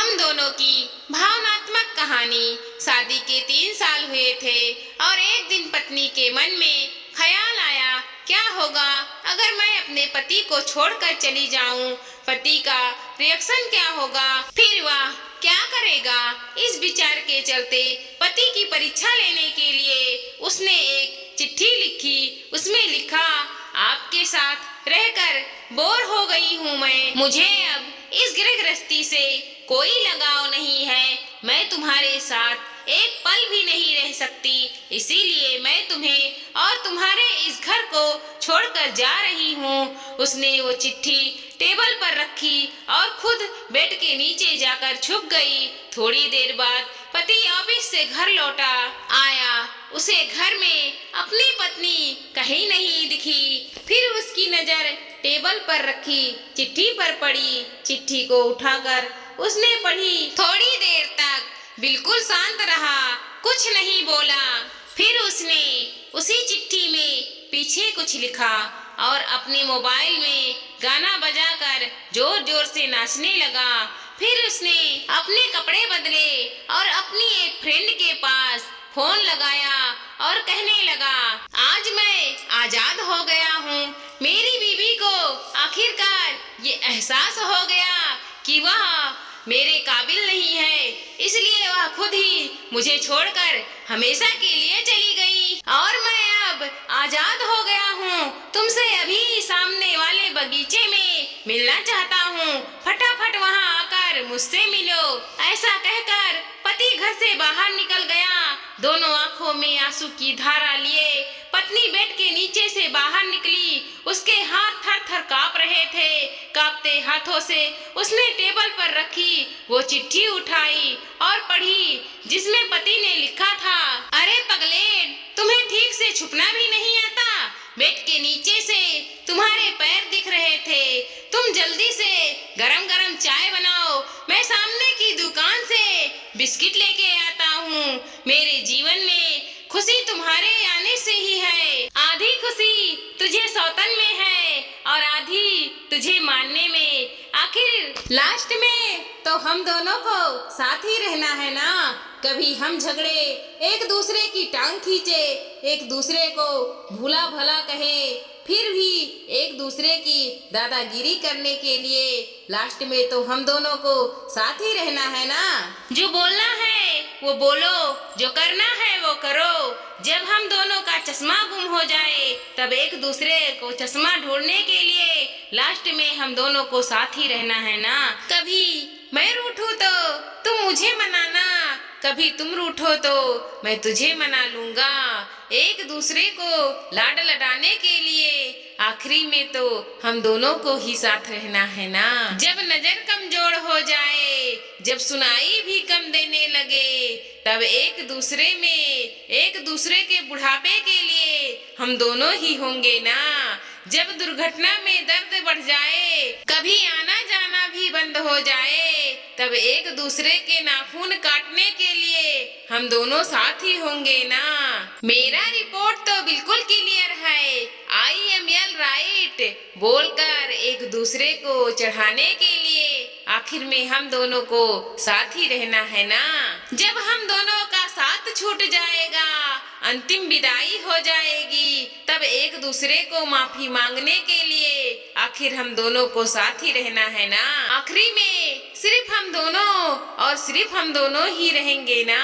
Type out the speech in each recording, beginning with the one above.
हम दोनों की भावनात्मक कहानी। शादी के 3 साल हुए थे और एक दिन पत्नी के मन में ख्याल आया, क्या होगा अगर मैं अपने पति को छोड़कर चली जाऊं? पति का रिएक्शन क्या होगा? फिर वह क्या करेगा? इस विचार के चलते पति की परीक्षा लेने के लिए उसने एक चिट्ठी लिखी। उसमें लिखा, आपके साथ रहकर बोर हो गई हूँ मैं। मुझे अब इस गृहस्थी से कोई लगाव नहीं है। मैं तुम्हारे साथ एक पल भी नहीं रह सकती। इसीलिए मैं तुम्हें और तुम्हारे इस घर को छोड़कर जा रही हूँ। उसने वो चिट्ठी टेबल पर रखी और खुद बेड के नीचे जाकर छुप गई। थोड़ी देर बाद पति ऑफिस से घर लौटा आया। उसे घर में अपनी पत्नी कहीं नहीं दिखी। फिर उसकी नजर टेबल पर रखी चिट्ठी पर पड़ी। चिट्ठी को उठाकर उसने पढ़ी। थोड़ी देर तक बिल्कुल शांत रहा, कुछ नहीं बोला। फिर उसने उसी चिट्ठी में पीछे कुछ लिखा और अपने मोबाइल में गाना बजाकर जोर जोर से नाचने लगा। फिर उसने अपने कपड़े बदले और अपनी एक फ्रेंड के पास फोन लगाया और कहने लगा, आज मैं आजाद हो गया हूँ। मेरी बीवी को आखिरकार ये एहसास हो गया कि वह मेरे काबिल नहीं है, इसलिए वह खुद ही मुझे छोड़कर हमेशा के लिए चली गई और मैं अब आजाद हो गया हूँ। तुमसे अभी सामने वाले बगीचे में मिलना चाहता हूँ। फटाफट वहाँ आकर मुझसे मिलो। ऐसा कहकर पति घर से बाहर निकल गया। दोनों आंखों में आंसू की धारा लिए पत्नी बेड के नीचे से बाहर निकली। उसके हाथ थर थर कांप रहे थे। कांपते हाथों से उसने टेबल पर रखी वो चिट्ठी उठाई और पढ़ी, जिसमें पति ने लिखा था, अरे पगलेट, तुम्हें ठीक से छुपना भी नहीं आता। बेड के नीचे से तुम्हारे पैर दिख रहे थे। तुम जल्दी से गरम गरम चाय बनाओ। मैं सामने की दुकान से बिस्किट लेके आता हूँ। मेरे जीवन में खुशी तुम्हारे आने से ही है। आधी खुशी तुझे सौतन में है और आधी तुझे मानने में। आखिर लास्ट में तो हम दोनों को साथ ही रहना है ना। कभी हम झगड़े, एक दूसरे की टांग खींचे, एक दूसरे को भूला भला कहे, फिर भी एक दूसरे की दादागिरी करने के लिए लास्ट में तो हम दोनों को साथ ही रहना है ना। जो बोलना है वो बोलो, जो करना है वो करो। जब हम दोनों का चश्मा गुम हो जाए तब एक दूसरे को चश्मा ढूंढने के लिए लास्ट में हम दोनों को साथ ही रहना है ना। कभी मैं रूठूं तो तुम मुझे मनाना, कभी तुम रूठो तो मैं तुझे मना लूंगा। एक दूसरे को लाड लडाने के लिए आखिरी में तो हम दोनों को ही साथ रहना है ना। जब नजर कमजोर हो जाए, जब सुनाई भी कम देने लगे, तब एक दूसरे के बुढ़ापे के लिए हम दोनों ही होंगे ना। जब दुर्घटना में दर्द बढ़ जाए, कभी आना जाना भी बंद हो जाए, तब एक दूसरे के नाखून काटने के लिए हम दोनों साथ ही होंगे ना। मेरा रिपोर्ट तो बिल्कुल क्लियर है, IML राइट बोलकर एक दूसरे को चढ़ाने के लिए आखिर में हम दोनों को साथ ही रहना है ना। जब हम दोनों का साथ छूट जाएगा, अंतिम विदाई हो जाएगी, तब एक दूसरे को माफी मांगने के लिए आखिर हम दोनों को साथ ही रहना है ना। आखिरी में सिर्फ हम दोनों और सिर्फ हम दोनों ही रहेंगे ना।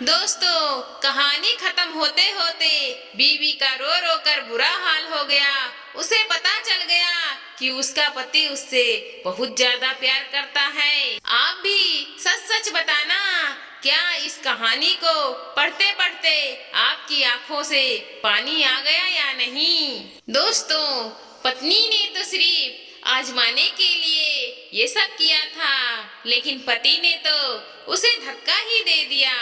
दोस्तों, कहानी खत्म होते होते बीवी का रो रो कर बुरा हाल हो गया। उसे पता चल गया कि उसका पति उससे बहुत ज्यादा प्यार करता है। आप भी सच सच बताना, क्या इस कहानी को पढ़ते पढ़ते आपकी आंखों से पानी आ गया या नहीं? दोस्तों, पत्नी ने तो सिर्फ आजमाने के लिए ये सब किया था, लेकिन पति ने तो उसे धक्का ही दे दिया।